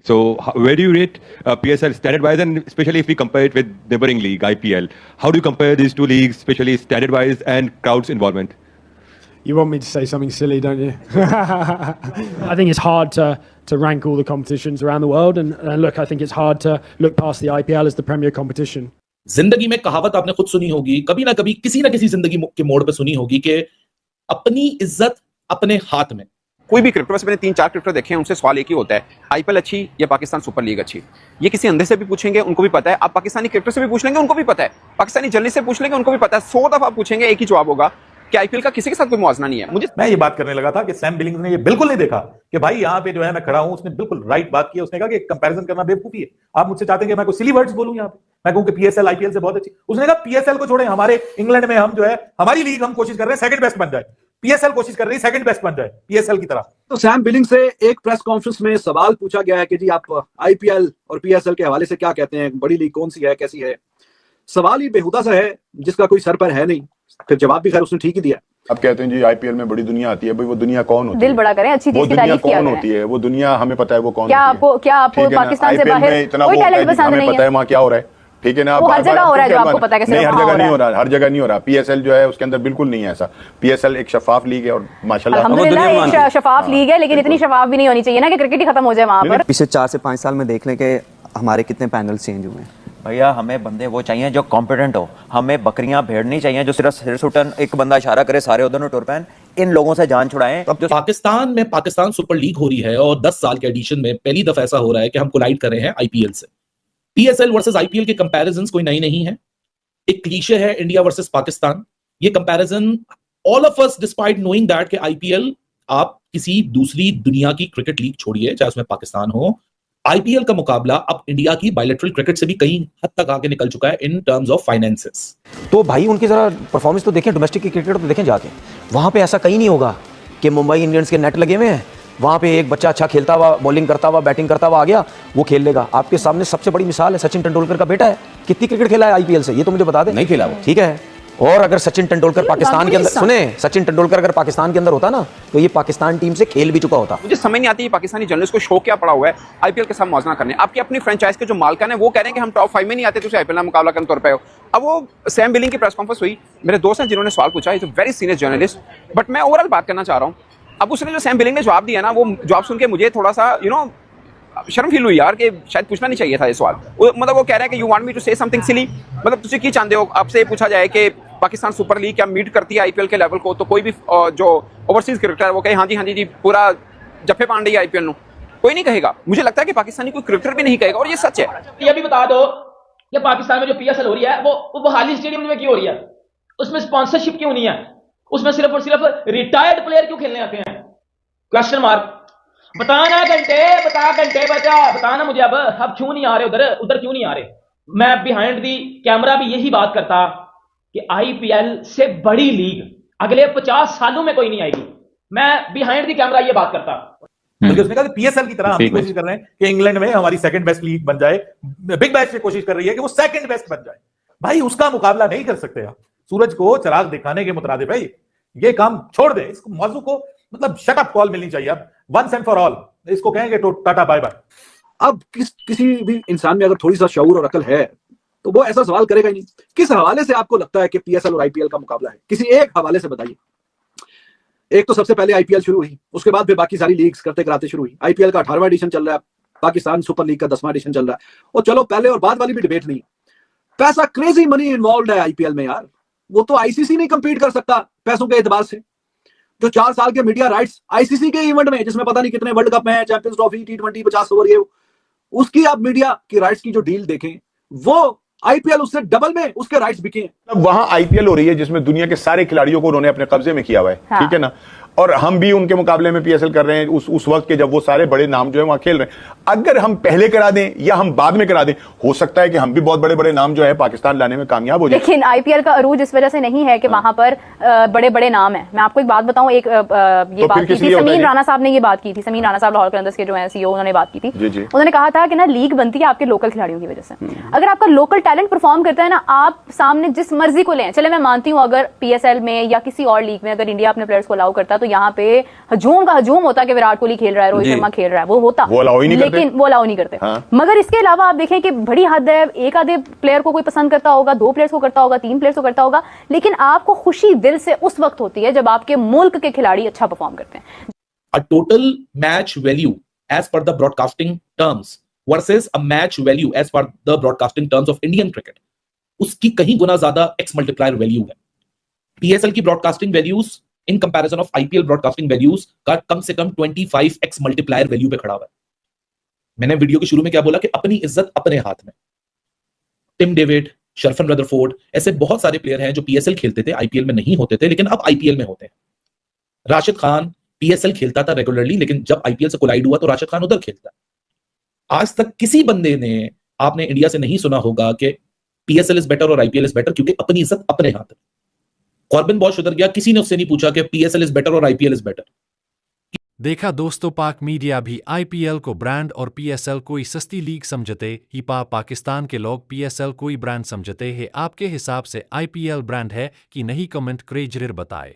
So, where do you rate PSL standard-wise, and especially if we compare it with neighboring league IPL? How do you compare these two leagues, especially standard-wise and crowd's involvement? You want me to say something silly, don't you? I think it's hard to rank all the competitions around the world, and look, I think it's hard to look past the IPL as the premier competition. जिंदगी में कहावत आपने खुद सुनी होगी, कभी ना कभी किसी ना किसी जिंदगी के मोड़ पे सुनी होगी कि अपनी इज्जत अपने हाथ में। कोई भी क्रिकेटर, वैसे मैंने 3-4 क्रिकेटर देखे हैं, उनसे सवाल एक ही होता है, आईपीएल अच्छी या पाकिस्तान सुपर लीग अच्छी? ये किसी अंधे से भी पूछेंगे, उनको भी पता है। आप पाकिस्तानी क्रिकेटर से भी पूछ लेंगे, उनको भी पता है। पाकिस्तानी जर्नलिस्ट से पूछ लेंगे, उनको भी पता है। 100 दफा पूछेंगे, एक ही जवाब होगा कि आईपीएल का किसी के साथ कोई मुआवजा नहीं है। मैं ये बात करने लगा था कि सैम बिलिंग्स ने ये बिल्कुल नहीं देखा कि भाई यहाँ पे जो है मैं खड़ा हूं, उसने बिल्कुल राइट बात की। उसने कहा कि कंपैरिजन करना बेवकूफी है। आप मुझसे चाहते हैं कि मैं कोई सिली वर्ड्स बोलूं यहाँ पे, मैं कहूं कि पीएसएल आईपीएल से बहुत अच्छी। उसने कहा पीएसएल को छोड़े, हमारे इंग्लैंड में हम जो है हमारी लीग हम कोशिश कर रहे हैं सेकंड बेस्ट बन जाए, पीएसएल कोशिश कर रही है सेकंड बेस्ट बन जाए पीएसएल की तरह। तो सैम बिलिंग से एक प्रेस कॉन्फ्रेंस में सवाल पूछा गया है कि जी आप आईपीएल और पीएसएल के हवाले से क्या कहते हैं, बड़ी लीग कौन सी है, कैसी है? सवाल ही बेहुदा सा है जिसका कोई सर पर है नहीं। फिर जवाब भी खैर उसने ठीक ही दिया। अब कहते हैं जी आईपीएल में बड़ी दुनिया आती है, भाई वो दुनिया कौन होती है? दिल बड़ा करें, अच्छी चीज की तारीफ किया कौन होती है? वो दुनिया हमें पता है वो कौन क्या होती है। क्या आपको पाकिस्तान से बाहर कोई टैलेंट पसंद नहीं है? पता है वहाँ क्या हो रहा है, ठीक है ना? वो हर जगह हो रहा है, जो आपको पता है। नहीं, हर जगह नहीं हो रहा, हर जगह नहीं हो रहा। पीएसएल जो है उसके अंदर बिल्कुल नहीं है ऐसा। पीएसएल एक शफाफ लीग है और माशाल्लाह अल्हम्दुलिल्लाह एक शफाफ लीग है, लेकिन इतनी शफाफ भी नहीं होनी चाहिए ना कि क्रिकेट ही खत्म हो जाए वहां पर। पिछले 4 से 5 साल में देख लें कि हमारे कितने पैनल चेंज हुए हैं। भैया हमें बंदे वो चाहिए जो कॉम्पिटेंट हो, हमें बकरियां भेड़ नहीं चाहिए जो सिर्फ सिर सुटन एक बंदा इशारा करे सारे उधर टुर पैन। इन लोगों से जान छुड़ाएं। अब जो पाकिस्तान में पाकिस्तान सुपर लीग हो रही है और 10 साल के एडिशन में पहली दफा ऐसा हो रहा है कि हम कोलाइड कर रहे हैं आईपीएल से। पीएसएल वर्सेस आईपीएल के कंपैरिजंस कोई नई नहीं है, एक क्लीशे है इंडिया वर्सेस पाकिस्तान। ये comparison all of us despite knowing that कि आईपीएल आप किसी दूसरी दुनिया की क्रिकेट लीग छोड़िए, चाहे उसमें पाकिस्तान हो, आईपीएल का मुकाबला अब इंडिया की बायलैटरल क्रिकेट से भी कई हद तक आगे निकल चुका है इन टर्म्स ऑफ फाइनेंसेस। तो भाई उनकी जरा परफॉर्मेंस तो देखें, डोमेस्टिक क्रिकेट तो देखें जाके। वहां पे ऐसा कहीं नहीं होगा कि मुंबई इंडियंस के नेट लगे हुए हैं, वहां पे एक बच्चा अच्छा खेलता हुआ, बॉलिंग करता हुआ, बैटिंग करता हुआ आ गया, वो खेल लेगा। आपके सामने सबसे बड़ी मिसाल है सचिन तेंदुलकर का बेटा है। कितनी क्रिकेट खेला है आईपीएल से, ये तो मुझे बता दे। नहीं खेला वो, ठीक है। और अगर सचिन तेंदुलकर पाकिस्तान के अंदर, सुने, सचिन तेंदुलकर अगर पाकिस्तान के अंदर होता ना तो ये पाकिस्तान टीम से खेल भी चुका होता। मुझे समझ नहीं आती है पाकिस्तानी जर्नलिस्ट को शौक क्या पड़ा हुआ है आईपीएल के साथ मौजना करने। आपकी अपनी फ्रेंचाइज के जो मालिकान है वो कह रहे हैं कि हम टॉप 5 में नहीं आते, तो आईपीएल में मुकाबला करने तौर पे हो। अब वो सैम बिलिंग की प्रेस कॉन्फ्रेंस हुई, मेरे दोस्त हैं जिन्होंने सवाल पूछा, is a very senior journalist, but मैं ओवरऑल बात करना चाह रहा हूँ। अब उसने जो सैम बिलिंग ने जवाब दिया ना, वो जवाब सुन के मुझे थोड़ा सा शर्म फील हुई यार कि शायद पूछना नहीं चाहिए था ये सवाल। मतलब वो कह रहा है कि you want me to say something silly, मतलब तुझे की चाहते हो, आपसे पूछा जाए कि पाकिस्तान सुपर लीग क्या मीट करती है आईपीएल के लेवल को, तो कोई भी जो ओवरसीज क्रिकेटर है वो कहे हाँ जी पूरा जफे पांडे आईपीएल नु, कोई नहीं कहेगा। मुझे लगता है कि पाकिस्तानी कोई क्रिकेटर भी नहीं कहेगा, और ये सच है। ये भी बता दो कि पाकिस्तान में जो पीएसएल हो रही है वो हाली स्टेडियम में क्यों हो रही है? उसमें स्पॉन्सरशिप क्यों नहीं है? उसमें सिर्फ और सिर्फ रिटायर्ड प्लेयर क्यों खेलने आते हैं? Question mark. बताना मुझे अब क्यों नहीं आ रहे उधर क्यों नहीं आ रहे? मैं बिहाइंड दी कैमरा भी यही बात करता कि आईपीएल से बड़ी लीग अगले 50 सालों में कोई नहीं आएगी। मैं बिहाइंड दी कैमरा ये बात करता। बल्कि उसने कहा कि पीएसएल की तरह हम कोशिश कर रहे हैं कि इंग्लैंड में हमारी सेकंड बेस्ट लीग बन जाए। बिग बैश से कोशिश कर रही है कि वो सेकंड बेस्ट बन जाए। भाई उसका मुकाबला नहीं कर सकते आप। सूरज को चिराग दिखाने के मुताबिक भाई ये काम छोड़ दे, इसको मौजू को मतलब शट अप कॉल मिलनी चाहिए अब, वंस एंड फॉर ऑल। इसको कहेंगे तो टाटा बाय बाय। अब किसी भी इंसान में अगर थोड़ी सा शऊर और अकल है तो वो ऐसा सवाल करेगा ही नहीं। किस हवाले से आपको लगता है कि पीएसएल और आईपीएल का मुकाबला है? किसी एक हवाले से बताइए। एक तो सबसे पहले आईपीएल शुरू हुई, उसके बाद फिर बाकी सारी लीग्स करते कराते शुरू हुई। आईपीएल का 18वां एडिशन चल रहा है, पाकिस्तान सुपर लीग का 10वां एडिशन चल रहा है। और चलो पहले और बाद वाली भी डिबेट नहीं, पैसा क्रेजी मनी इन्वॉल्व है आईपीएल में यार। वो तो आईसीसी नहीं कंपीट कर सकता पैसों के एतबार से। जो 4 साल के मीडिया राइट्स आईसीसी के इवेंट में, जिसमें पता नहीं कितने वर्ल्ड कप है, चैंपियंस ट्रॉफी, T20, 50 ओवर, ये उसकी आप मीडिया की राइट्स की जो डील देखें, वो आईपीएल उससे डबल में उसके राइट्स बिके हैं। अब वहां आईपीएल हो रही है जिसमें दुनिया के सारे खिलाड़ियों को उन्होंने अपने कब्जे में किया हुआ है। हाँ। ठीक है ना? और हम भी उनके मुकाबले में पीएसएल कर रहे हैं उस वक्त के जब वो सारे बड़े नाम जो है वहां खेल रहे हैं। अगर हम पहले करा दें या हम बाद में करा दें, हो सकता है कि हम भी बहुत बड़े बड़े नाम जो है पाकिस्तान लाने में कामयाब हो जाए। लेकिन आईपीएल का अरूज इस वजह से नहीं है कि वहां पर बड़े बड़े नाम है। मैं आपको एक बात बताऊं, एक ये बात की थी समीन राणा साहब ने, ये बात की थी समीन राणा साहब लाहौर कलंदर्स के जो है सीईओ, उन्होंने बात की थी। उन्होंने कहा था कि ना लीग बनती है आपके लोकल खिलाड़ियों की वजह से। अगर आपका लोकल टैलेंट परफॉर्म करता है ना, आप सामने जिस मर्जी को लें, चले मैं मानती हूँ अगर पीएसएल में या किसी और लीग में अगर इंडिया अपने प्लेयर्स को अलाउ करता तो यहाँ पे हजूम का हजूम होता कि विराट कोहली खेल रहा है, रोहित शर्मा खेल रहा है, वो होता, वो अलाउ ही नहीं लेकिन वो अलाउ नहीं करते। मगर इसके अलावा आप देखें कि बड़ी हद है, एक आधे प्लेयर को कोई पसंद करता होगा, 2 प्लेयर्स को करता होगा, 3 प्लेयर्स को करता होगा, लेकिन आपको खुशी दिल से उस वक्त होती है जब आपके मुल्क के खिलाड़ी अच्छा परफॉर्म करते हैं। A total match value as per the broadcasting terms versus a match value as per the broadcasting terms of Indian cricket, उसकी कहीं गुना ज्यादा X मल्टीप्लायर वैल्यू है। PSL की broadcasting values in comparison of IPL broadcasting values का कम से कम 25x multiplier value पे खड़ा हुआ है। मैंने वीडियो के शुरू में क्या बोला कि अपनी इज्जत अपने हाथ में। टिम डेविड, शरफन रदरफोर्ड, ऐसे बहुत सारे प्लेयर हैं जो PSL खेलते थे, IPL में नहीं होते थे, लेकिन अब IPL में होते हैं। राशिद खान PSL खेलता था रेगुलरली, लेकिन जब IPL से कोलाइड हुआ तो राशिद खान उधर खेलता है। आज तक किसी बंदे ने आपने इंडिया से नहीं सुना होगा कि PSL इज बेटर और IPL इज बेटर, क्योंकि अपनी इज्जत अपने हाथ में। कॉर्बिन बॉश उधर गया, किसी ने उससे नहीं पूछा कि PSL इज बेटर और IPL इज बेटर। देखा दोस्तों, पाक मीडिया भी IPL को ब्रांड और PSL कोई सस्ती लीग समझते ही पाकिस्तान के लोग PSL कोई ब्रांड समझते हैं। आपके हिसाब से IPL ब्रांड है कि नहीं? कमेंट करे जरूर बताए।